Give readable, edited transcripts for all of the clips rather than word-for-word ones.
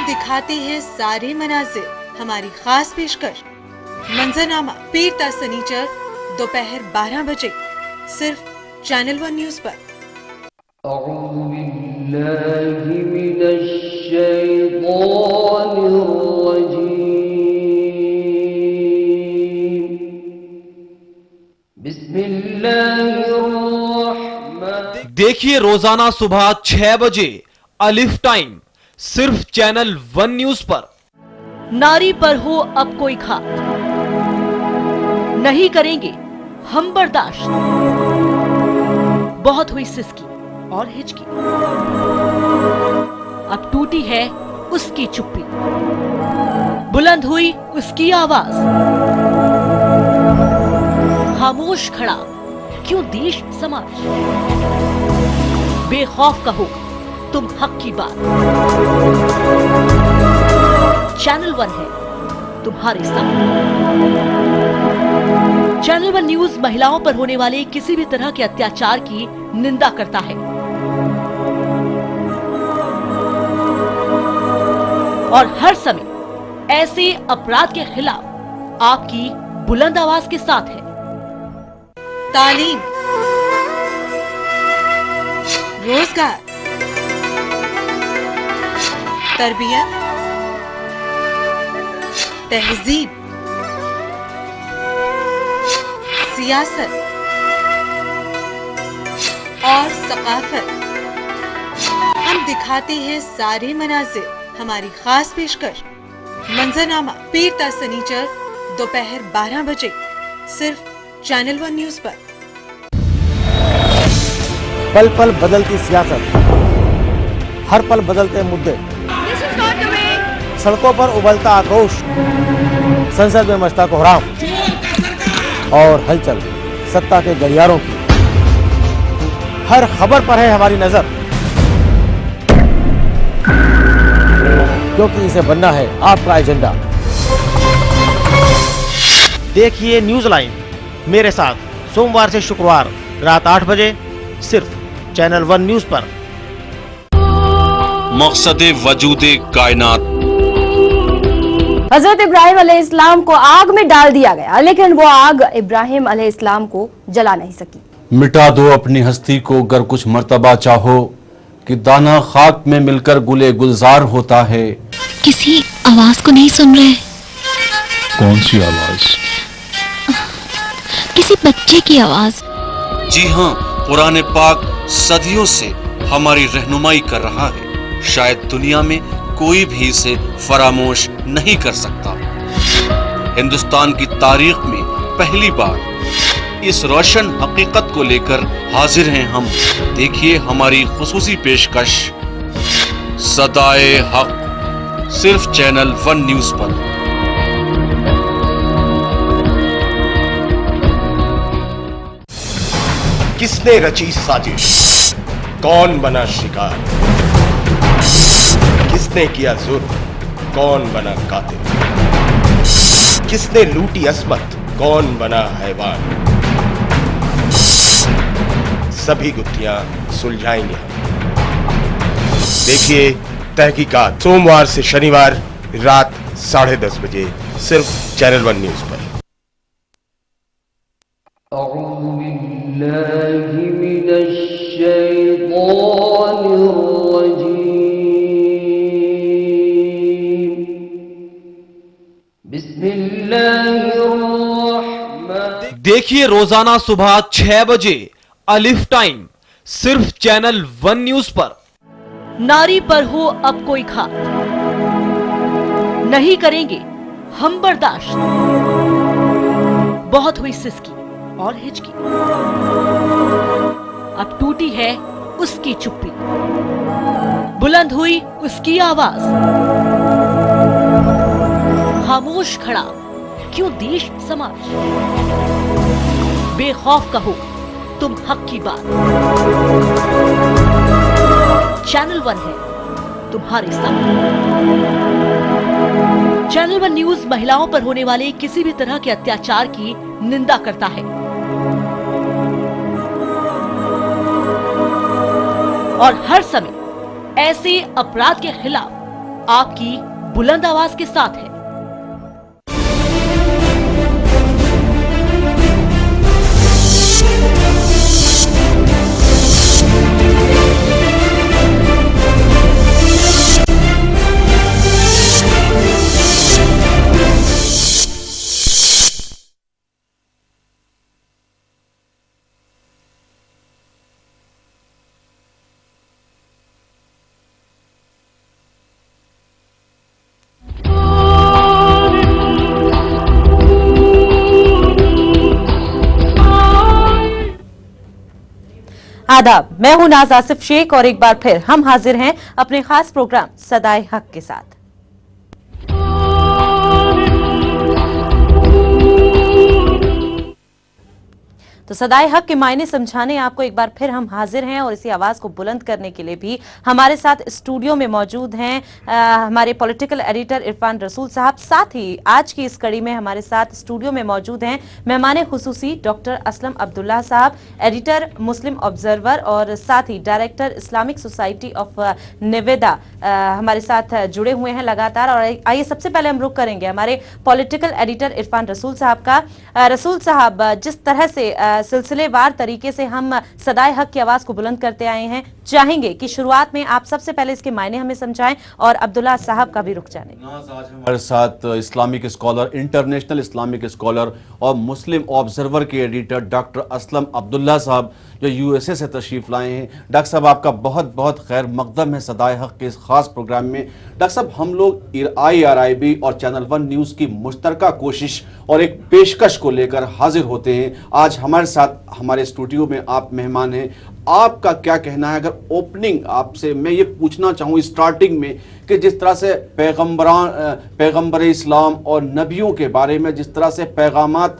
दिखाते हैं सारे मनाजिर, हमारी खास पेशकश मंजरनामा पीर ता सनीचर दोपहर 12 बजे सिर्फ चैनल 1 न्यूज पर। أعوذ بالله من الشيطان الرجيم بسم الله الرحمن। देखिए रोजाना सुबह 6 बजे अलिफ टाइम सिर्फ चैनल 1 न्यूज पर। नारी पर हो अब कोई घात, नहीं करेंगे हम बर्दाश्त। बहुत हुई सिसकी और हिचकी, अब टूटी है उसकी चुप्पी, बुलंद हुई उसकी आवाज। खामोश खड़ा क्यों देश समाज, बेखौफ कहो तुम हक की बात। चैनल 1 है तुम्हारे साथ। चैनल 1 न्यूज महिलाओं पर होने वाले किसी भी तरह के अत्याचार की निंदा करता है और हर समय ऐसे अपराध के खिलाफ आपकी बुलंद आवाज के साथ है। तालीम, रोजगार, तरबियत, तहजीब, सियासत और सकाफत, हम दिखाते हैं सारे मनाजिर, हमारी खास पेशकश मंजरनामा पीर ता सनीचर दोपहर 12 बजे सिर्फ चैनल 1 न्यूज पर। पल पल बदलती सियासत, हर पल बदलते मुद्दे, सड़कों पर उबलता आक्रोश, संसद में मचता कोहराम और हलचल सत्ता के गलियारों की। हर खबर पर है हमारी नजर, क्योंकि इसे बनना है आपका एजेंडा। देखिए न्यूज लाइन मेरे साथ सोमवार से शुक्रवार रात 8 बजे सिर्फ चैनल 1 न्यूज पर। मकसद वजूदे कायनात। हजरत इब्राहिम अलैहिस्सलाम को आग में डाल दिया गया, लेकिन वो आग इब्राहिम अलैहिस्सलाम को जला नहीं सकी। मिटा दो अपनी हस्ती को गर कुछ मर्तबा चाहो, कि दाना खाक में मिलकर गुले गुलजार होता है। किसी आवाज को नहीं सुन रहे? कौन सी आवाज? किसी बच्चे की आवाज। जी हाँ, कुरान पाक सदियों से हमारी रहनुमाई कर रहा है। शायद दुनिया में कोई भी इसे फरामोश नहीं कर सकता। हिंदुस्तान की तारीख में पहली बार इस रोशन हकीकत को लेकर हाजिर हैं हम। देखिए हमारी खुसूसी पेशकश सदाए हक सिर्फ चैनल 1 न्यूज पर। किसने रची साजिश, कौन बना शिकार, किसने किया जुर्म, कौन बना कातिल, किसने लूटी असमत, कौन बना हैवान। सभी गुत्थियां सुलझाएंगे हम। देखिए तहकीकात सोमवार से शनिवार रात 10:30 बजे सिर्फ चैनल 1 न्यूज पर। أعوذ بالله من الشيطان الرجيم بسم الله الرحمن। देखिए रोजाना सुबह 6 बजे अलिफ टाइम सिर्फ चैनल 1 न्यूज पर। नारी पर हो अब कोई घात, नहीं करेंगे हम बर्दाश्त। बहुत हुई सिसकी और हिचकी, अब टूटी है उसकी चुप्पी, बुलंद हुई उसकी आवाज। खामोश खड़ा क्यों देश समाज, बेखौफ कहो तुम हक की बात। चैनल 1 है तुम्हारे साथ। चैनल 1 न्यूज महिलाओं पर होने वाले किसी भी तरह के अत्याचार की निंदा करता है और हर समय ऐसे अपराध के खिलाफ आपकी बुलंद आवाज के साथ है। आदाब, मैं हूं नाज आसिफ शेख और एक बार फिर हम हाजिर हैं अपने खास प्रोग्राम सदाए हक के साथ। तो सदाए हक के मायने समझाने आपको एक बार फिर हम हाजिर हैं और इसी आवाज़ को बुलंद करने के लिए भी हमारे साथ स्टूडियो में मौजूद हैं हमारे पॉलिटिकल एडिटर इरफान रसूल साहब। साथ ही आज की इस कड़ी में हमारे साथ स्टूडियो में मौजूद हैं मेहमान खुसूसी डॉक्टर असलम अब्दुल्ला साहब, एडिटर मुस्लिम ऑब्जर्वर और साथ ही director Islamic society of Nevada हमारे साथ जुड़े हुए हैं लगातार। और आइए सबसे पहले हम रुख करेंगे हमारे पॉलिटिकल एडिटर इरफान रसूल साहब का। रसूल साहब, जिस तरह से सिलसिलेवार तरीके से हम सदाए हक की आवाज को बुलंद करते आए हैं, चाहेंगे कि शुरुआत में आप सबसे पहले इसके मायने हमें समझाएं और अब्दुल्ला साहब का भी रुख जाने। हमारे साथ Islamic scholar, international Islamic scholar और मुस्लिम ऑब्जर्वर के एडिटर डॉक्टर असलम अब्दुल्ला साहब जो यूएसए से तशरीफ लाए हैं। डॉक्टर साहब, आपका बहुत बहुत खैर मकदम है सदाए हक के इस खास प्रोग्राम में। डॉक्टर साहब, हम लोग IRIB और चैनल 1 न्यूज़ की मुश्तरका कोशिश और एक पेशकश को लेकर हाजिर होते हैं। आज हमारे साथ हमारे स्टूडियो में आप मेहमान हैं। आपका क्या कहना है, अगर ओपनिंग आपसे मैं ये पूछना चाहूँ स्टार्टिंग में कि जिस तरह से पैगम्बर इस्लाम और नबियों के बारे में जिस तरह से पैगामात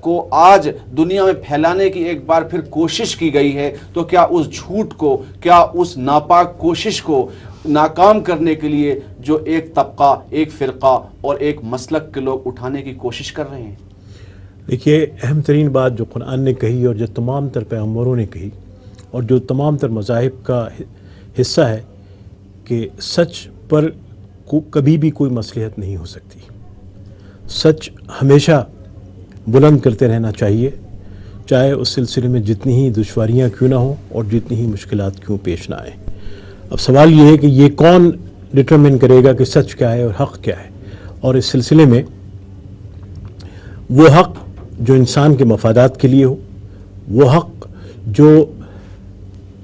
को आज दुनिया में फैलाने की एक बार फिर कोशिश की गई है, तो क्या उस झूठ को, क्या उस नापाक कोशिश को नाकाम करने के लिए जो एक तबका, एक फ़िरका और एक मसलक के लोग उठाने की कोशिश कर रहे हैं? देखिए, अहम तरीन बात जो कुरान ने कही और जो तमाम तर पैगम्बरों ने कही और जो तमाम तर मज़ाहिब का हिस्सा है कि सच पर कभी भी कोई मसलिहत नहीं हो सकती। सच हमेशा बुलंद करते रहना चाहिए, चाहे उस सिलसिले में जितनी ही दुश्वारियाँ क्यों ना हो और जितनी ही मुश्किलात क्यों पेश ना आए। अब सवाल ये है कि ये कौन डिटरमिन करेगा कि सच क्या है और हक़ क्या है। और इस सिलसिले में वो हक़ जो इंसान के मफादात के लिए हो, वो हक़ जो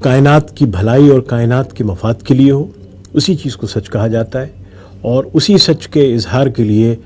कायनात की भलाई और कायनात के मफाद के लिए हो, उसी चीज़ को सच कहा जाता है। और उसी सच के इजहार के लिए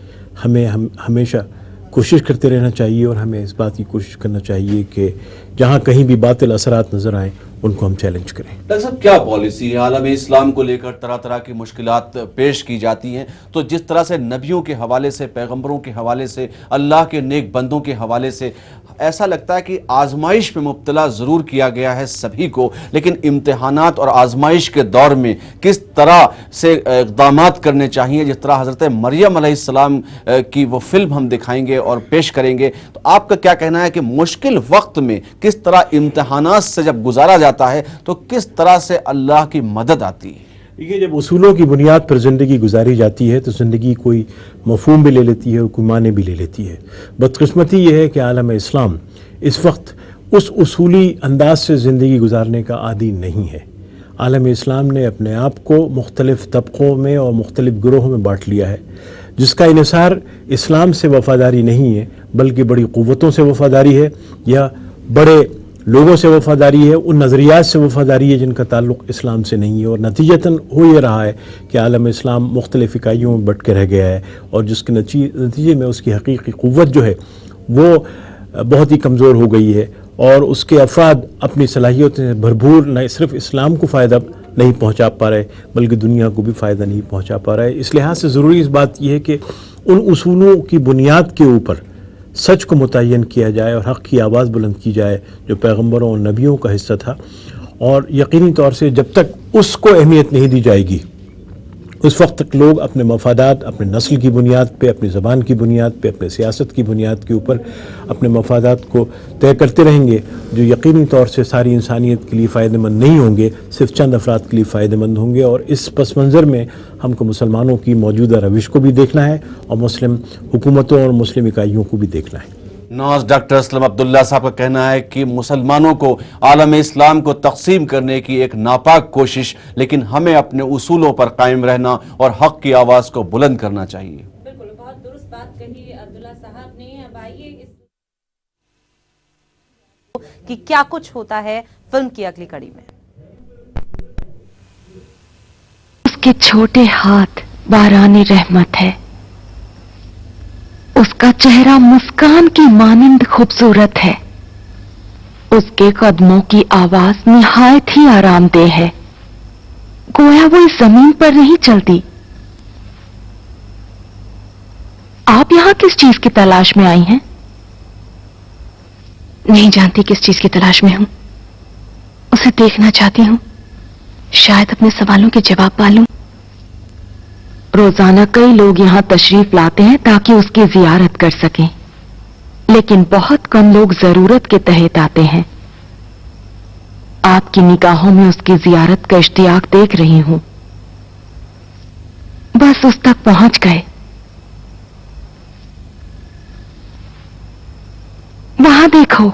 हमें हमेशा कोशिश करते रहना चाहिए और हमें इस बात की कोशिश करना चाहिए कि जहाँ कहीं भी बातिल असरात नज़र आएँ उनको हम चैलेंज करें। डॉक्टर साहब, क्या पॉलिसी है? आलम इस्लाम को लेकर तरह तरह की मुश्किलात पेश की जाती हैं, तो जिस तरह से नबियों के हवाले से, पैगंबरों के हवाले से, अल्लाह के नेक बंदों के हवाले से ऐसा लगता है कि आजमाइश में मुब्तला ज़रूर किया गया है सभी को, लेकिन इम्तिहानात और आजमाइश के दौर में किस तरह से इक़दामात करने चाहिए, जिस तरह हज़रत मरियम अलैहिस्सलाम की वो फिल्म हम दिखाएंगे और पेश करेंगे, तो आपका क्या कहना है कि मुश्किल वक्त में किस तरह इम्तिहानात से जब गुजारा जाता है तो किस तरह से अल्लाह की मदद आती है? देखिए, जब उसूलों की बुनियाद पर ज़िंदगी गुजारी जाती है तो ज़िंदगी कोई मफ़हूम भी ले लेती है और कोई माने भी ले लेती है। बदकिस्मती ये है कि आलम इस्लाम इस वक्त उस उसूली अंदाज से ज़िंदगी गुजारने का आदी नहीं है। आलम इस्लाम ने अपने आप को मुख्तलिफ़ तबक़ों में और मुख्तलिफ़ ग्रोहों में बाँट लिया है, जिसका इन्हिसार इस्लाम से वफ़ादारी नहीं है बल्कि बड़ी क़ुव्वतों से वफ़ादारी है या बड़े लोगों से वफ़ादारी है, उन नज़रियात से वफ़ादारी है जिनका ताल्लुक़ इस्लाम से नहीं है। और नतीजतन हो ये रहा है कि आलम इस्लाम मुख्तलिफ़ इकाइयों में बट के रह गया है और जिसके नतीजे में उसकी हकीकी क़ुव्वत जो है वो बहुत ही कमज़ोर हो गई है और उसके अफराद अपनी सलाहियतों से भरपूर न सिर्फ इस्लाम को फ़ायदा नहीं पहुँचा पा रहे बल्कि दुनिया को भी फ़ायदा नहीं पहुँचा पा रहे। इस लिहाज से ज़रूरी इस बात यह है कि उन उसूलों की बुनियाद के ऊपर सच को मुतय्यन किया जाए और हक़ की आवाज़ बुलंद की जाए जो पैगम्बरों और नबियों का हिस्सा था। और यकीनी तौर से जब तक उसको अहमियत नहीं दी जाएगी, उस वक्त तक लोग अपने मफादात अपने नस्ल की बुनियाद पे, अपनी ज़बान की बुनियाद पे, अपने सियासत की बुनियाद के ऊपर अपने मफादात को तय करते रहेंगे, जो यकीनी तौर से सारी इंसानियत के लिए फ़ायदेमंद नहीं होंगे, सिर्फ चंद अफराद के लिए फ़ायदेमंद होंगे। और इस पस मंज़र में हमको मुसलमानों की मौजूदा रविश को भी देखना है और मुस्लिम हुकूमतों और मुस्लिम इकाइयों को भी देखना है। नवाज डॉक्टर असलम अब्दुल्ला साहब का कहना है कि मुसलमानों को आलम इस्लाम को तकसीम करने की एक नापाक कोशिश, लेकिन हमें अपने उसूलों पर कायम रहना और हक की आवाज़ को बुलंद करना चाहिए। बिल्कुल, बहुत दुरुस्त बात कही अब्दुल्ला साहब ने। अब आइए कि क्या कुछ होता है फिल्म की अगली कड़ी में। उसके छोटे हाथ बारानी रहमत है, उसका चेहरा मुस्कान की मानिंद खूबसूरत है, उसके कदमों की आवाज निहायत ही आरामदेह है, गोया वो इस जमीन पर नहीं चलती। आप यहां किस चीज की तलाश में आई हैं? नहीं जानती किस चीज की तलाश में हूं, उसे देखना चाहती हूं, शायद अपने सवालों के जवाब पालूं। रोजाना कई लोग यहां तशरीफ लाते हैं ताकि उसकी जियारत कर सकें, लेकिन बहुत कम लोग जरूरत के तहत आते हैं। आपकी निगाहों में उसकी जियारत का इश्तियाक देख रही हूं, बस उस तक पहुंच गए। वहां देखो,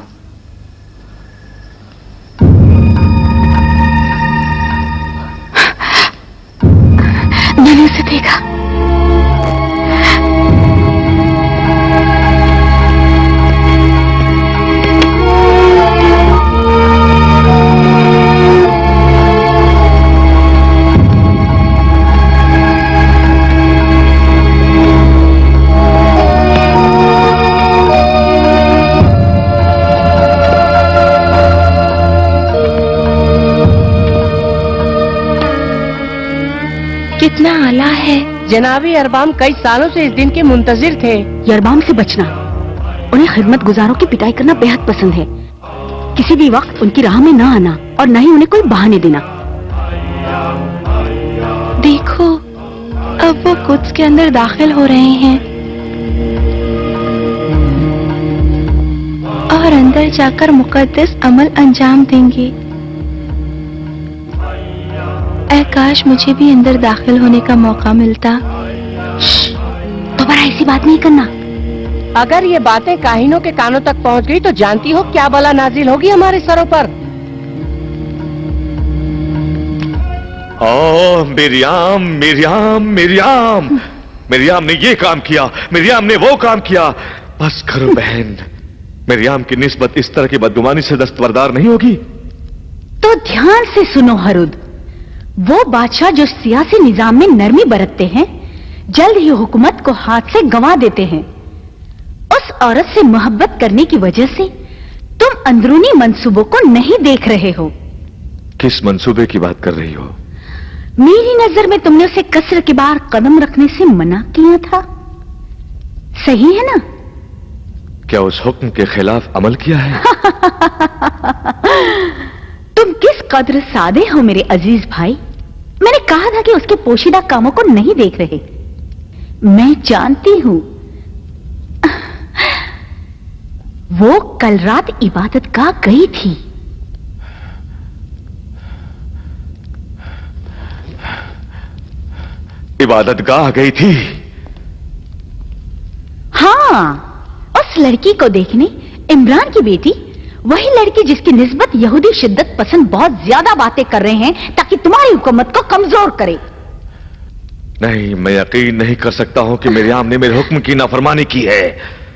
मैंने उसे देखा। कितना आला है। जनाबी अरबाम कई सालों से इस दिन के मुंतजिर थे। यरबाम से बचना, उन्हें खिदमत गुजारों की पिटाई करना बेहद पसंद है। किसी भी वक्त उनकी राह में न आना और न ही उन्हें कोई बहाने देना। देखो, अब वो कुद्स के अंदर दाखिल हो रहे हैं और अंदर जाकर मुकद्दस अमल अंजाम देंगे। ऐ काश मुझे भी अंदर दाखिल होने का मौका मिलता। दोबारा ऐसी बात नहीं करना। अगर ये बातें काहिनों के कानों तक पहुंच गई तो जानती हो क्या बला नाजिल होगी हमारे सरों पर। ओ मिरियाम मिरियाम मिरियाम, मिरियाम ने ये काम किया, मिरियाम ने वो काम किया। बस करो बहन, मिरियाम की निस्बत इस तरह की बदगुमानी से दस्तबरदार नहीं होगी। तो ध्यान से सुनो हरुद, वो बादशाह जो सियासी निजाम में नरमी बरतते हैं, जल्द ही हुकूमत को हाथ से गंवा देते हैं। उस औरत से मोहब्बत करने की वजह से तुम अंदरूनी मंसूबों को नहीं देख रहे हो। किस मंसूबे की बात कर रही हो? मेरी नजर में तुमने उसे कसर के बाहर कदम रखने से मना किया था, सही है ना? क्या उस हुक्म के खिलाफ अमल किया है? तुम किस कदर सादे हो मेरे अजीज भाई। मैंने कहा था कि उसके पोशीदा कामों को नहीं देख रहे। मैं जानती हूं वो कल रात इबादत गाह गई थी। इबादत गाह गई थी? हाँ, उस लड़की को देखने इमरान की बेटी, वही लड़की जिसकी निस्बत यहूदी शिद्दत पसंद बहुत ज्यादा बातें कर रहे हैं ताकि तुम्हारी हुकूमत को कमजोर करे। नहीं, मैं यकीन नहीं कर सकता हूं कि मिरियाम ने मेरे हुक्म की नाफरमानी की है।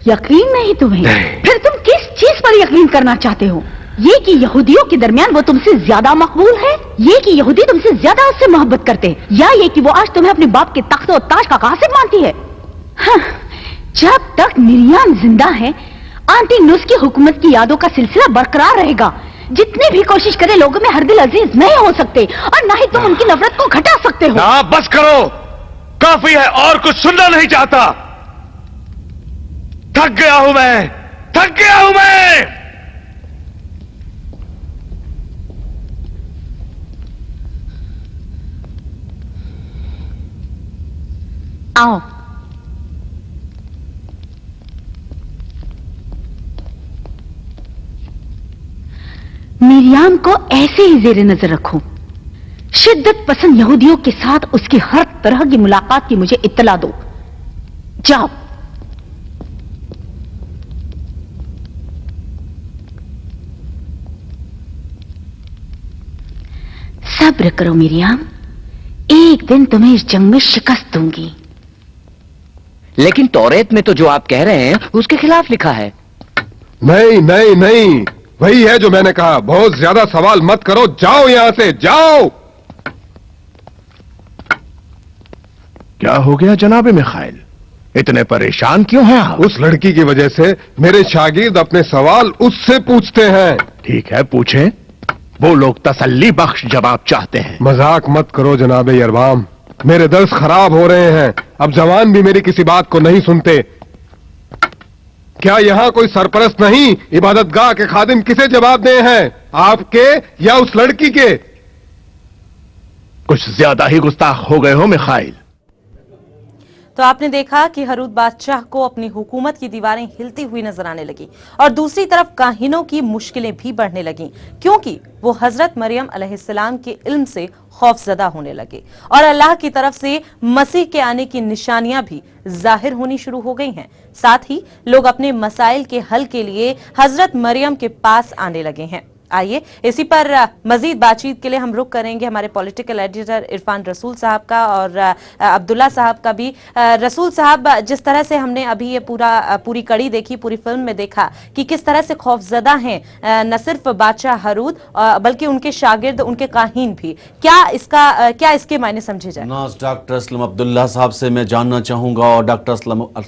यकीन नहीं तुम्हें? नहीं। फिर तुम किस चीज पर यकीन करना चाहते हो? ये कि यहूदियों के दरमियान वो तुमसे ज्यादा मकबूल है, ये कि यहूदी तुमसे ज्यादा उससे मोहब्बत करते हैं, या ये कि वो आज तुम्हें अपने बाप के तख्त और ताज का कासिब मानती है? हाँ, जब तक मिरियाम जिंदा है आंटी नुस की हुकूमत की यादों का सिलसिला बरकरार रहेगा। जितने भी कोशिश करे लोगों में हर दिल अजीज नहीं हो सकते और ना ही तुम उनकी नफरत को घटा सकते हो। ना, बस करो, काफी है, और कुछ सुनना नहीं चाहता। थक गया हूं मैं, थक गया हूं मैं। आओ। मिरियाम को ऐसे ही जेर नजर रखो। शिद्दत पसंद यहूदियों के साथ उसकी हर तरह की मुलाकात की मुझे इत्तला दो। जाओ। सब्र करो मिरियाम, एक दिन तुम्हें इस जंग में शिकस्त दूंगी। लेकिन तौरेत में तो जो आप कह रहे हैं उसके खिलाफ लिखा है। नहीं नहीं नहीं, वही है जो मैंने कहा। बहुत ज्यादा सवाल मत करो, जाओ यहां से, जाओ। क्या हो गया जनाब मिखाइल, इतने परेशान क्यों हैं आप? उस लड़की की वजह से मेरे शागिर्द अपने सवाल उससे पूछते हैं। ठीक है, पूछें। वो लोग तसल्ली बख्श जवाब चाहते हैं। मजाक मत करो जनाब यरबाम, मेरे दर्स खराब हो रहे हैं। अब जवान भी मेरी किसी बात को नहीं सुनते। क्या यहाँ कोई सरपरस्त नहीं? इबादतगाह के खादिम किसे जवाब दे हैं, आपके या उस लड़की के? कुछ ज्यादा ही गुस्ताख हो गए हो मिखाइल। तो आपने देखा कि हरूद बादशाह को अपनी हुकूमत की दीवारें हिलती हुई नजर आने लगी और दूसरी तरफ काहिनों की मुश्किलें भी बढ़ने लगी, क्योंकि वो हजरत मरियम अलैहिस्सलाम के इल्म से खौफजदा होने लगे और अल्लाह की तरफ से मसीह के आने की निशानियां भी जाहिर होनी शुरू हो गई हैं। साथ ही लोग अपने मसाइल के हल के लिए हजरत मरियम के पास आने लगे हैं। आइए इसी पर मजीद बातचीत के लिए हम रुख करेंगे हमारे पॉलिटिकल एडिटर इरफान रसूल साहब का और अब्दुल्ला साहब का भी। रसूल साहब, जिस तरह से हमने अभी ये पूरी कड़ी देखी, पूरी फिल्म में देखा कि किस तरह से खौफजदा हैं न सिर्फ बादशाह हरूद बल्कि उनके शागिर्द, उनके काहीन भी, क्या इसके मायने समझे जाए? नाज डॉक्टर असलम अब्दुल्ला साहब से मैं जानना चाहूँगा, और डॉक्टर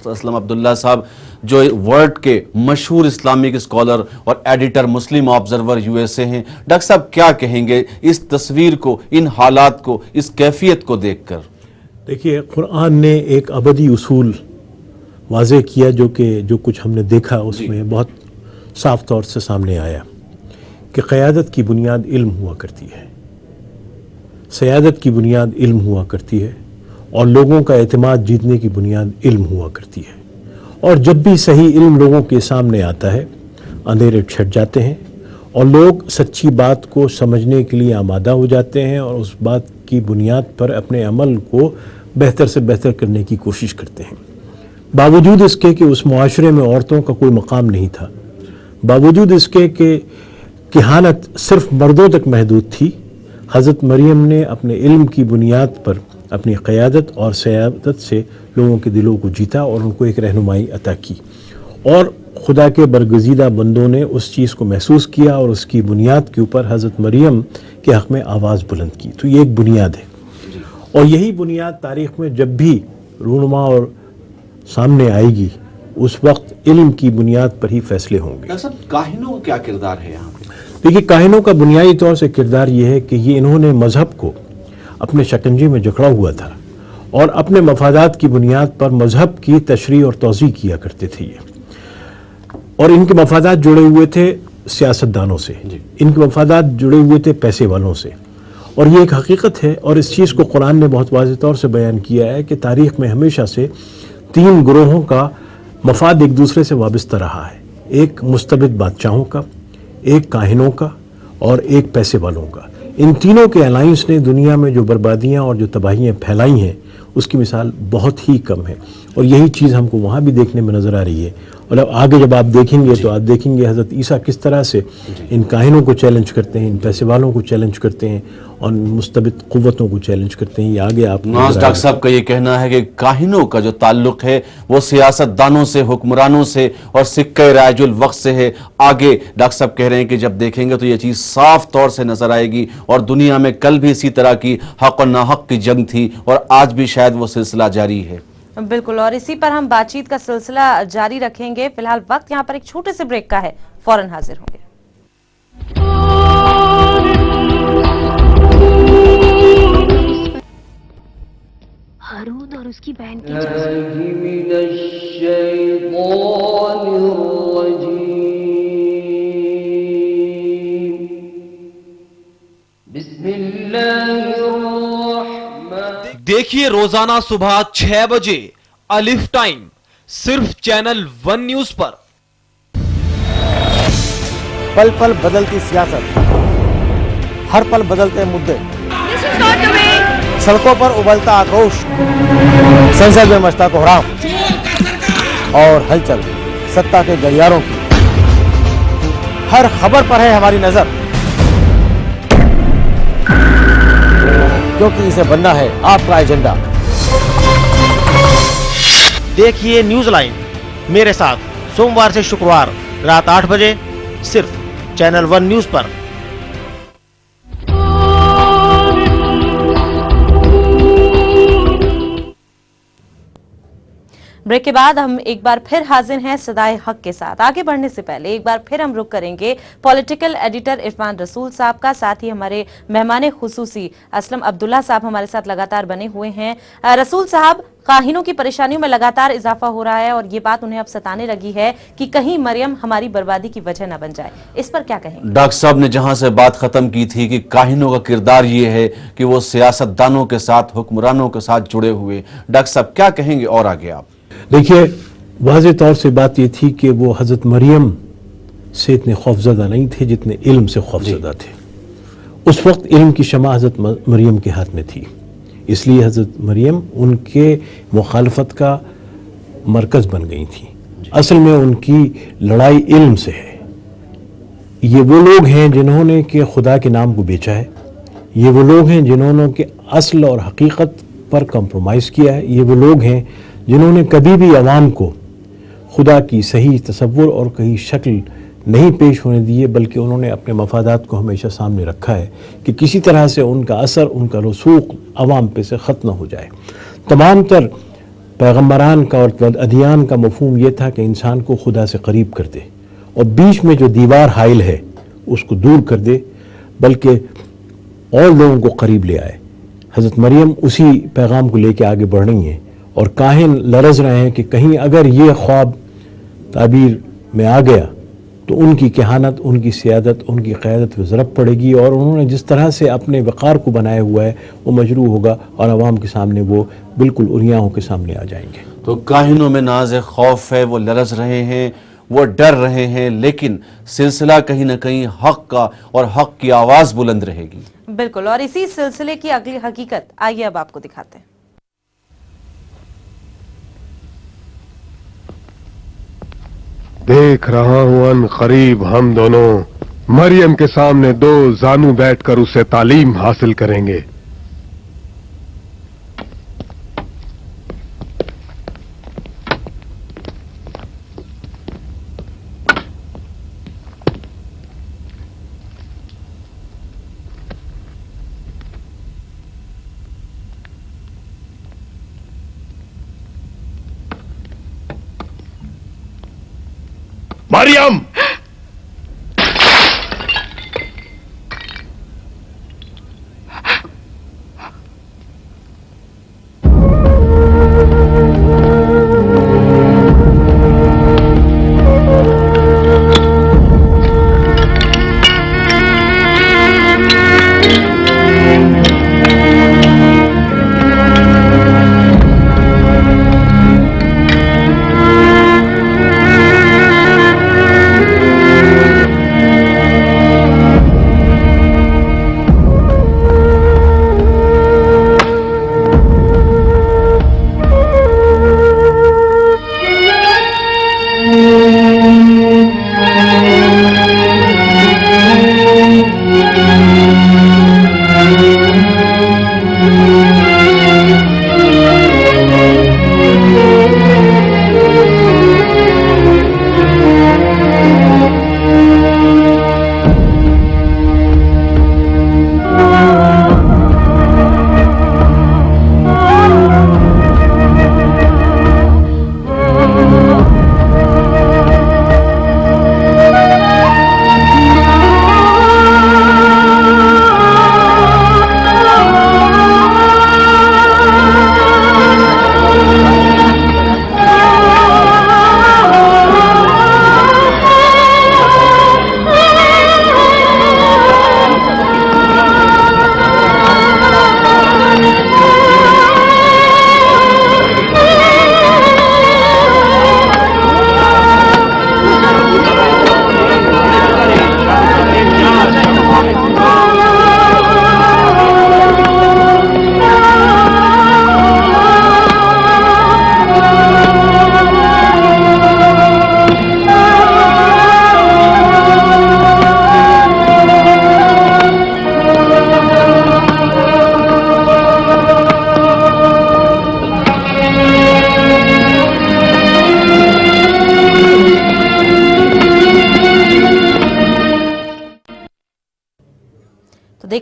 असलम अब्दुल्ला साहब जो वर्ल्ड के मशहूर इस्लामिक स्कॉलर और एडिटर मुस्लिम ऑब्जर्वर यूएसए हैं, डॉक्टर साहब क्या कहेंगे इस तस्वीर को, इन हालात को, इस कैफियत को देखकर? देखिए, कुरान ने एक अबदी उसूल वाज़े किया जो कुछ हमने देखा उसमें बहुत साफ तौर से सामने आया कि क़यादत की बुनियाद इल्म हुआ करती है, सयादत की बुनियाद इल्म हुआ करती है, और लोगों का एतमाद जीतने की बुनियाद इल्म हुआ करती है। और जब भी सही इल्म लोगों के सामने आता है, अंधेरे छट जाते हैं और लोग सच्ची बात को समझने के लिए आमादा हो जाते हैं और उस बात की बुनियाद पर अपने अमल को बेहतर से बेहतर करने की कोशिश करते हैं। बावजूद इसके कि उस मुआशरे में औरतों का कोई मकाम नहीं था, बावजूद इसके कि कहानत सिर्फ मर्दों तक महदूद थी, हज़रत मरियम ने अपने इल्म की बुनियाद पर अपनी क़यादत और सयादत से लोगों के दिलों को जीता और उनको एक रहनुमाई अता की, और खुदा के बरगज़ीदा बंदों ने उस चीज़ को महसूस किया और उसकी बुनियाद के ऊपर हज़रत मरियम के हक़ में आवाज़ बुलंद की। तो ये एक बुनियाद है, और यही बुनियाद तारीख़ में जब भी रूनुमा और सामने आएगी उस वक्त इल्म की बुनियाद पर ही फैसले होंगे। डॉक्टर साहब, काहिनों का क्या किरदार है यहाँ पे? देखिए, काहिनों का बुनियादी तौर से किरदार ये है कि ये इन्होंने मज़हब को अपने शकंजे में जकड़ा हुआ था और अपने मफादात की बुनियाद पर मज़हब की तशरीह और तौज़ीह किया करते थे ये, और इनके मफादात जुड़े हुए थे सियासतदानों से, इनके मफादात जुड़े हुए थे पैसे वालों से, और ये एक हकीकत है। और इस चीज़ को कुरान ने बहुत वाज़ेह तौर से बयान किया है कि तारीख़ में हमेशा से तीन ग्रोहों का मफाद एक दूसरे से वाबस्ता रहा है, एक मुस्तबिद बादशाहों का, एक काहिनों का, और एक पैसे वालों का। इन तीनों के अलाइंस ने दुनिया में जो बर्बादियां और जो तबाहियां फैलाई हैं उसकी मिसाल बहुत ही कम है, और यही चीज़ हमको वहाँ भी देखने में नज़र आ रही है। और अब आगे जब आप देखेंगे तो आप देखेंगे हज़रत ईसा किस तरह से इन काहिनों को चैलेंज करते हैं, इन पैसे वालों को चैलेंज करते हैं और मुस्तबिद क़ुव्वतों को चैलेंज करते हैं। ये आगे आप डॉक्टर साहब का ये कहना है कि काहिनों का जो ताल्लुक है वो सियासतदानों से, हुक्मरानों से और सिक्के राजुल वक्त से है। आगे डॉक्टर साहब कह रहे हैं कि जब देखेंगे तो ये चीज़ साफ तौर से नजर आएगी, और दुनिया में कल भी इसी तरह की हक और नाहक की जंग थी और आज भी शायद वो सिलसिला जारी है। बिल्कुल, और इसी पर हम बातचीत का सिलसिला जारी रखेंगे। फिलहाल वक्त यहाँ पर एक छोटे से ब्रेक का है, फौरन हाजिर होंगे। हारून और उसकी बहन की देखिए रोजाना सुबह 6 बजे अलिफ टाइम सिर्फ चैनल 1 न्यूज पर। पल पल बदलती सियासत, हर पल बदलते मुद्दे, सड़कों पर उबलता आक्रोश, संसद में मचता कोहराम और हलचल सत्ता के गलियारों की। हर खबर पर है हमारी नजर, क्योंकि इसे बनना है आपका एजेंडा। देखिए न्यूज लाइन मेरे साथ सोमवार से शुक्रवार रात 8 बजे सिर्फ चैनल 1 न्यूज पर। ब्रेक के बाद हम एक बार फिर हाजिर हैं सदाए हक के साथ। आगे बढ़ने से पहले एक बार फिर हम रुक करेंगे पॉलिटिकल एडिटर इरफान रसूल साहब का, साथ ही हमारे मेहमान खुसूसी असलम अब्दुल्ला साहब हमारे साथ लगातार बने हुए हैं। रसूल साहब, काहिनों की परेशानियों में लगातार इजाफा हो रहा है और ये बात उन्हें अब सताने लगी है कि कहीं मरियम हमारी बर्बादी की वजह न बन जाए, इस पर क्या कहें? डॉक्टर साहब ने जहां से बात खत्म की थी कि काहिनों का किरदार ये है कि वो सियासतदानों के साथ, हुक्मरानों के साथ जुड़े हुए, डॉक्टर साहब क्या कहेंगे और आगे आप? देखिए, वाज़ेह तौर से बात ये थी कि वो हज़रत मरियम से इतने खौफज़दा नहीं थे जितने इल्म से खौफज़दा थे। उस वक्त इल्म की शमा हज़रत मरियम के हाथ में थी, इसलिए हज़रत मरियम उनके मुखालफत का मरकज़ बन गई थी। असल में उनकी लड़ाई इल्म से है। ये वो लोग हैं जिन्होंने के खुदा के नाम को बेचा है, ये वो लोग हैं जिन्होंने के असल और हकीकत पर कंप्रोमाइज़ किया है, ये वो लोग हैं जिन्होंने कभी भी अवाम को खुदा की सही तसव्वुर और कहीं शक्ल नहीं पेश होने दी है, बल्कि उन्होंने अपने मफादात को हमेशा सामने रखा है कि किसी तरह से उनका असर, उनका रसूख अवाम पे से ख़त्म हो जाए। तमाम तर पैगम्बरान का और अदियान का मफहूम ये था कि इंसान को खुदा से करीब कर दे और बीच में जो दीवार हाइल है उसको दूर कर दे, बल्कि और लोगों को करीब ले आए। हज़रत मरियम उसी पैगाम को लेकर आगे बढ़ रही हैं और काहिन लरज़ रहे हैं कि कहीं अगर ये ख्वाब ताबीर में आ गया तो उनकी कहानत, उनकी सियादत, उनकी क़यादत पे ज़रब पड़ेगी और उन्होंने जिस तरह से अपने वक़ार को बनाया हुआ है वो मजरू होगा और आवाम के सामने वो बिल्कुल उरियाहों के सामने आ जाएंगे। तो काहिनों में नाज़ खौफ है, वो लरज़ रहे हैं, वो डर रहे हैं, लेकिन सिलसिला कहीं ना कहीं हक़ का और हक़ की आवाज़ बुलंद रहेगी। बिल्कुल, और इसी सिलसिले की अगली हकीकत आइए अब आपको दिखाते हैं। देख रहा हूं अन करीब हम दोनों मरियम के सामने दो जानू बैठकर उसे तालीम हासिल करेंगे। मरियम,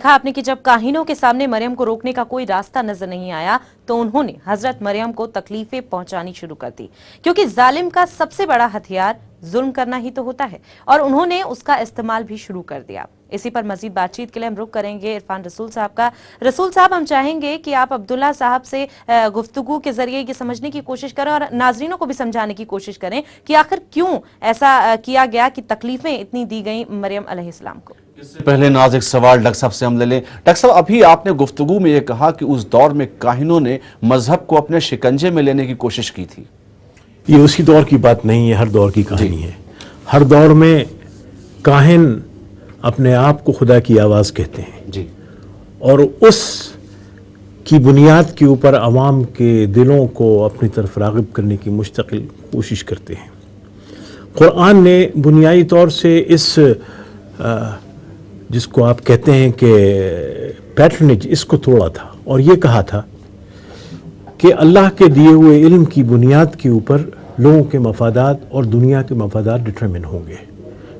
دیکھا آپ نے کہ جب کاہنوں کے سامنے مریم کو روکنے کا کوئی راستہ نظر نہیں آیا تو انہوں نے حضرت مریم کو تکلیفیں پہنچانی شروع کر دی، کیونکہ ظالم کا سب سے بڑا ہتھیار ظلم کرنا ہی تو ہوتا ہے، اور انہوں نے اس کا استعمال بھی شروع کر دیا۔ اسی پر مزید بات چیت کے لیے ہم رخ کریں گے عرفان رسول صاحب کا۔ رسول صاحب، ہم چاہیں گے کہ آپ عبداللہ صاحب سے گفتگو کے ذریعے یہ سمجھنے کی کوشش کریں اور ناظرینوں کو بھی سمجھانے کی کوشش کریں کہ آخر کیوں ایسا کیا گیا کہ تکلیفیں اتنی دی گئیں مریم علیہ السلام کو۔ پہلے ناز ایک سوال ڈاکٹر صاحب سے ہم لے لیں۔ ڈاکٹر صاحب، ابھی آپ نے گفتگو میں یہ کہا کہ اس دور میں کاہنوں نے مذہب کو اپنے شکنجے میں لینے کی کوشش کی تھی۔ یہ اسی دور کی بات نہیں ہے، ہر دور کی کہانی ہے۔ ہر دور میں کاہن اپنے آپ کو خدا کی آواز کہتے ہیں اور اس کی بنیاد کے اوپر عوام کے دلوں کو اپنی طرف راغب کرنے کی مستقل کوشش کرتے ہیں۔ قرآن نے بنیادی طور سے اس جس کو آپ کہتے ہیں کہ پیٹرنیج، اس کو توڑا تھا اور یہ کہا تھا کہ اللہ کے دیے ہوئے علم کی بنیاد کے اوپر لوگوں کے مفادات اور دنیا کے مفادات ڈٹرمن ہوں گے،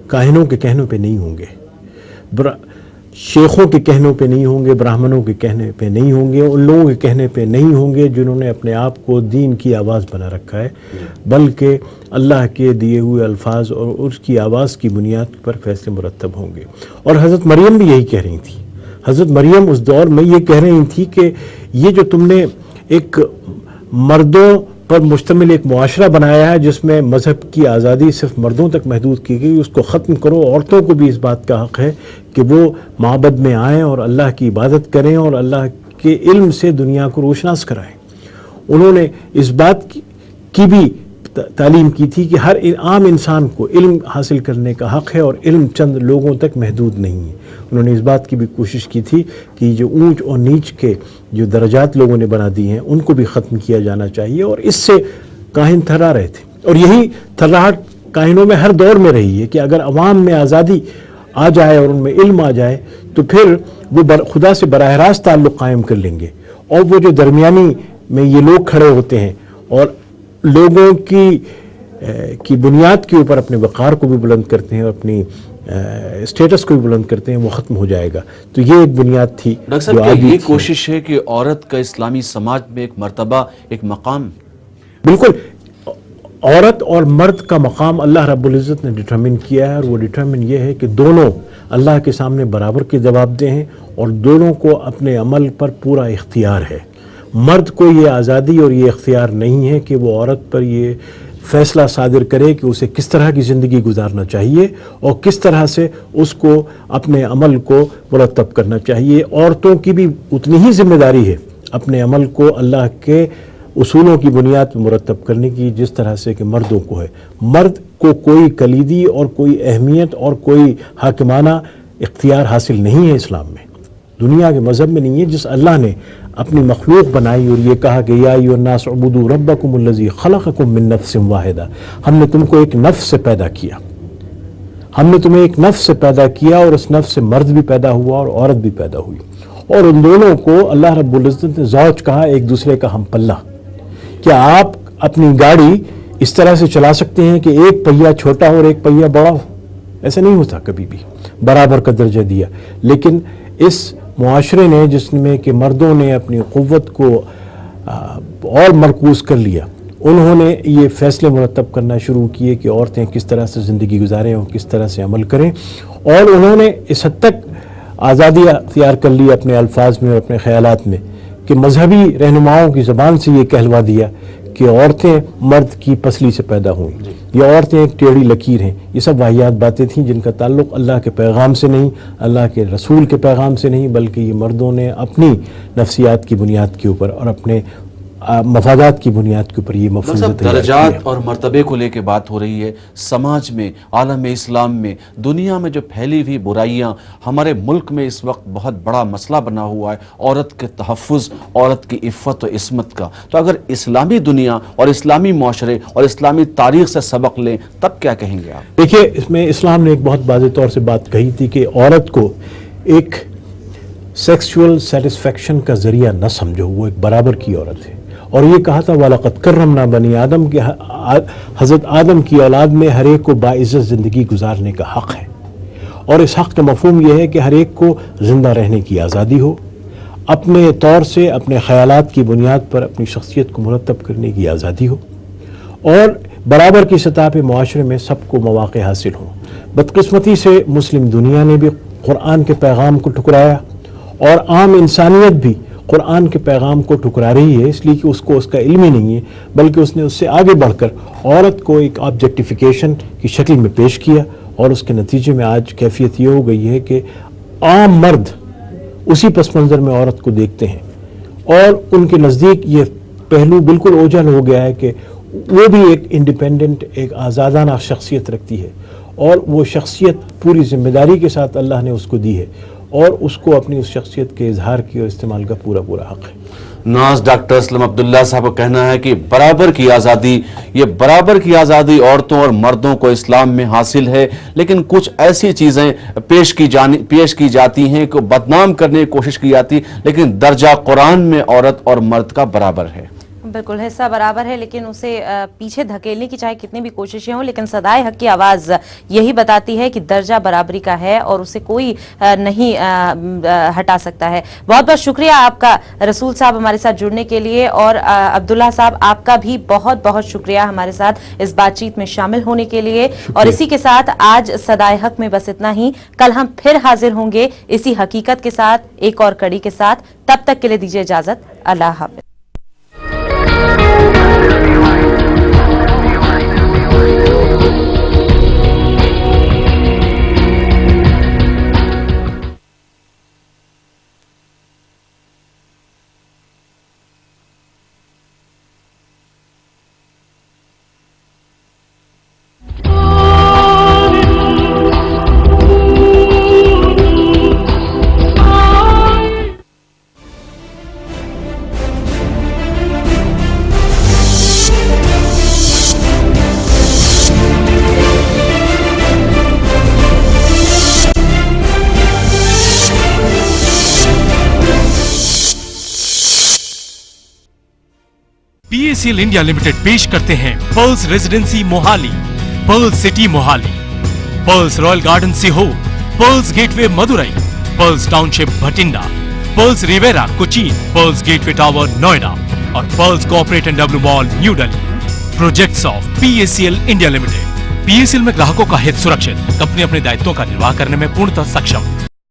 کاہنوں کے کہنوں پہ نہیں ہوں گے، شیخوں کے کہنوں پہ نہیں ہوں گے، براہمنوں کے کہنے پہ نہیں ہوں گے، ان لوگوں کے کہنے پہ نہیں ہوں گے جنہوں نے اپنے آپ کو دین کی آواز بنا رکھا ہے، بلکہ اللہ کے دیے ہوئے الفاظ اور اس کی آواز کی بنیاد پر فیصلے مرتب ہوں گے۔ اور حضرت مریم بھی یہی کہہ رہی تھی۔ حضرت مریم اس دور میں یہ کہہ رہی تھی کہ یہ جو تم نے ایک مردوں پر مشتمل ایک معاشرہ بنایا ہے جس میں مذہب کی آزادی صرف مردوں تک محدود کی گئی، اس کو ختم کرو۔ عورتوں کو بھی اس بات کا حق ہے کہ وہ معبد میں آئیں اور اللہ کی عبادت کریں اور اللہ کے علم سے دنیا کو روشناس کرائیں۔ انہوں نے اس بات کی بھی تعلیم کی تھی کہ ہر عام انسان کو علم حاصل کرنے کا حق ہے اور علم چند لوگوں تک محدود نہیں ہے۔ انہوں نے اس بات کی بھی کوشش کی تھی کہ جو اونچ اور نیچ کے جو درجات لوگوں نے بنا دی ہیں ان کو بھی ختم کیا جانا چاہیے، اور اس سے کاہن تھرا رہے تھے۔ اور یہی تھراہٹ کاہنوں میں ہر دور میں رہی ہے کہ اگر عوام میں آزادی آ جائے اور ان میں علم آ جائے تو پھر وہ خدا سے براہ راست تعلق قائم کر لیں گے، اور وہ جو درمیانی میں یہ لوگ کھڑے ہوتے ہیں اور لوگوں کی بنیاد کے اوپر اپنے وقار کو بھی بلند کرتے ہیں اور اپنی اسٹیٹس کو بھی بلند کرتے ہیں، وہ ختم ہو جائے گا۔ تو یہ ایک بنیاد تھی۔ ڈاکٹر صاحب، یہ کوشش ہے کہ عورت کا اسلامی سماج میں ایک مرتبہ، ایک مقام؟ بالکل، عورت اور مرد کا مقام اللہ رب العزت نے ڈٹرمن کیا ہے، اور وہ ڈٹرمن یہ ہے کہ دونوں اللہ کے سامنے برابر کے جواب دہ ہیں اور دونوں کو اپنے عمل پر پورا اختیار ہے۔ مرد کو یہ آزادی اور یہ اختیار نہیں ہے کہ وہ عورت پر یہ فیصلہ صادر کرے کہ اسے کس طرح کی زندگی گزارنا چاہیے اور کس طرح سے اس کو اپنے عمل کو مرتب کرنا چاہیے۔ عورتوں کی بھی اتنی ہی ذمہ داری ہے اپنے عمل کو اللہ کے اصولوں کی بنیاد پر مرتب کرنے کی جس طرح سے کہ مردوں کو ہے۔ مرد کو کوئی کلیدی اور کوئی اہمیت اور کوئی حاکمانہ اختیار حاصل نہیں ہے اسلام میں، دنیا کے مذہب میں نہیں ہے۔ جس اللہ نے اپنی مخلوق بنائی اور یہ کہا کہ یا ایھا الناس اعبدوا ربکم الذی خلقکم من نفس واحدہ، ہم نے تم کو ایک نفس سے پیدا کیا، ہم نے تمہیں ایک نفس سے پیدا کیا اور اس نفس سے مرد بھی پیدا ہوا اور عورت بھی پیدا ہوئی، اور ان دونوں کو اللہ رب العزت نے زوج کہا، ایک دوسرے کا ہم پلہ۔ کیا آپ اپنی گاڑی اس طرح سے چلا سکتے ہیں کہ ایک پہیہ چھوٹا ہو اور ایک پہیہ بڑا ہو؟ ایسا نہیں ہوتا کبھی بھی، برابر کا درجہ دیا۔ لیکن اس معاشرے نے جس میں کہ مردوں نے اپنی قوت کو اور مرکوز کر لیا، انہوں نے یہ فیصلے مرتب کرنا شروع کیے کہ عورتیں کس طرح سے زندگی گزاریں اور کس طرح سے عمل کریں، اور انہوں نے اس حد تک آزادی اختیار کر لی اپنے الفاظ میں اور اپنے خیالات میں کہ مذہبی رہنماؤں کی زبان سے یہ کہلوا دیا کہ عورتیں مرد کی پسلی سے پیدا ہوئیں، یہ عورتیں ایک ٹیڑھی لکیر ہیں۔ یہ سب واحد باتیں تھیں جن کا تعلق اللہ کے پیغام سے نہیں، اللہ کے رسول کے پیغام سے نہیں، بلکہ یہ مردوں نے اپنی نفسیات کی بنیاد کے اوپر اور اپنے مفادات کی بنیاد کے اوپر یہ مفروض درجات اور مرتبے کو لے کے بات ہو رہی ہے۔ سماج میں، عالم اسلام میں، دنیا میں جو پھیلی ہوئی برائیاں، ہمارے ملک میں اس وقت بہت بڑا مسئلہ بنا ہوا ہے عورت کے تحفظ، عورت کی عفت و عصمت کا۔ تو اگر اسلامی دنیا اور اسلامی معاشرے اور اسلامی تاریخ سے سبق لیں تب کیا کہیں گے آپ؟ دیکھیے، اس میں اسلام نے ایک بہت واضح طور سے بات کہی تھی کہ عورت کو ایک سیکسول سیٹسفیکشن کا ذریعہ نہ سمجھو، وہ ایک برابر کی عورت ہے، اور یہ کہا تھا وَلَقَدْ كَرَّمْنَا بَنِي آدم کہ حضرت آدم کی اولاد میں ہر ایک کو باعزت زندگی گزارنے کا حق ہے، और इस हक़ का मफ़हूम यह है कि हर एक को ज़िंदा रहने की आज़ादी हो, अपने तौर से अपने ख़यालात की बुनियाद पर अपनी शख्सियत को मुरतब करने की आज़ादी हो, और बराबर की सतह पे मुआशरे में सबको मौक़े हासिल हों। बदकिस्मती से मुस्लिम दुनिया ने भी कुरान के पैगाम को ठुकराया और आम इंसानियत भी कुरान के पैगाम को ठुकरा रही है, इसलिए कि उसको उसका इल्म ही नहीं है, बल्कि उसने उससे आगे बढ़कर औरत को एक ऑब्जेक्टिफिकेशन की शक्ल में पेश किया, और उसके नतीजे में आज कैफियत ये हो गई है कि आम मर्द उसी पस मंज़र में औरत को देखते हैं, और उनके नज़दीक ये पहलू बिल्कुल ओझल हो गया है कि वो भी एक इंडिपेंडेंट, एक आज़ादाना शख्सियत रखती है, और वो शख्सियत पूरी जिम्मेदारी के साथ अल्लाह ने उसको दी है, और उसको अपनी उस शख्सियत के इजहार की और इस्तेमाल का पूरा पूरा हक़ है। नाज डॉक्टर असलम अब्दुल्ला साहब का कहना है कि बराबर की आज़ादी, ये बराबर की आज़ादी औरतों और मर्दों को इस्लाम में हासिल है, लेकिन कुछ ऐसी चीज़ें पेश की जाती हैं कि बदनाम करने की कोशिश की जाती, लेकिन दर्जा कुरान में औरत और मर्द का बराबर है। बिल्कुल हिस्सा बराबर है, लेकिन उसे पीछे धकेलने की चाहे कितनी भी कोशिशें हों, लेकिन सदाए हक की आवाज़ यही बताती है कि दर्जा बराबरी का है और उसे कोई नहीं हटा सकता है। बहुत बहुत शुक्रिया आपका रसूल साहब हमारे साथ जुड़ने के लिए, और अब्दुल्ला साहब आपका भी बहुत बहुत शुक्रिया हमारे साथ इस बातचीत में शामिल होने के लिए। और इसी के साथ आज सदाए हक में बस इतना ही। कल हम फिर हाजिर होंगे इसी हकीकत के साथ, एक और कड़ी के साथ। तब तक के लिए दीजिए इजाजत। अल्लाह हाफ़िज़। PACL इंडिया लिमिटेड पेश करते हैं Pearls Residency Mohali, Pearls City Mohali, Pearls Royal Garden Sehore, Pearls Gateway Madurai, Pearls Township Bathinda, Pearls Riviera Cochin, Pearls Gateway Tower Noida और Pearls Corporate and W Mall New Delhi. Projects of PACL India Limited. PACL में ग्राहकों का हित सुरक्षित, company अपने दायित्वों का निर्वाह करने में पूर्णतः सक्षम।